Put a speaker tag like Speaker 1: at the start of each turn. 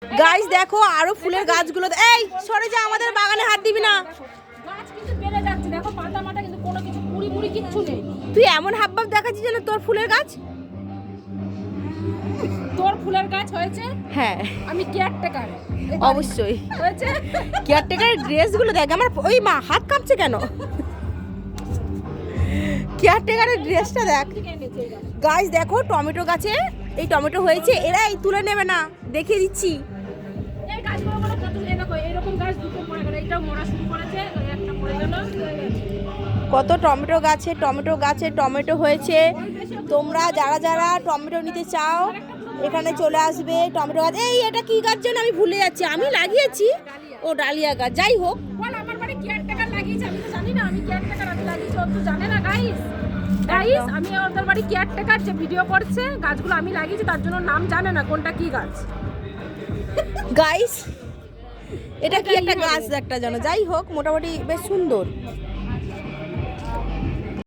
Speaker 1: Guys দেখো আরো ফুলের গাছগুলো, এই সরে যা, আমাদের বাগানে হাত দিবি না।
Speaker 2: গাছ কিন্তু বেড়ে যাচ্ছে, দেখো পাতা মাতা কিন্তু কোনো কিছু কুড়ি মুড়ি কিচ্ছু নেই।
Speaker 1: তুই এমন হাবভাব দেখাচ্ছিস যেন তোর ফুলের গাছ।
Speaker 2: তোর ফুলের গাছ হয়েছে?
Speaker 1: হ্যাঁ
Speaker 2: আমি কেয়ারটেকার।
Speaker 1: অবশ্যই
Speaker 2: হয়েছে।
Speaker 1: কেয়ারটেকারের ড্রেসগুলো দেখ, আমার ওই মা হাত কাঁপছে কেন? কেয়ারটেকারের ড্রেসটা দেখ। গাছ দেখো টমেটো গাছে এই টমেটো হয়েছে, এরা এই তুলে নেবে না, দেখিয়ে দিচ্ছি।
Speaker 2: এই গাছগুলো বলো কত, এই দেখো এরকম গাছ দুটো মরে গেল, এইটাও মরা শুরু করেছে, ওই একটা মরে গেল।
Speaker 1: কত টমেটো গাছে টমেটো হয়েছে। তোমরা যারা যারা টমেটো নিতে চাও এখানে চলে আসবে। টমেটো গাছ, এই এটা কি গাছ যেন আমি ভুলে যাচ্ছি, আমি লাগিয়েছি। ও ডালিয়া গাছ, যাই হোক।
Speaker 2: বল আমার বাড়ি কেয়ারটেকার লাগিয়েছে, আমি তো জানি না আমি কেয়ারটেকার, আমি লাগিয়েছি, ও তো জানে না। গাইস গাইস আমি ওদের বাড়ি কেয়ারটেকার, যে ভিডিও করছে গাছগুলো আমি লাগিয়েছি, তার জন্য নাম জানে না কোনটা কি গাছ।
Speaker 1: গাইস এটা কি একটা গাছ একটা যেন, যাই হোক মোটামুটি বেশ সুন্দর।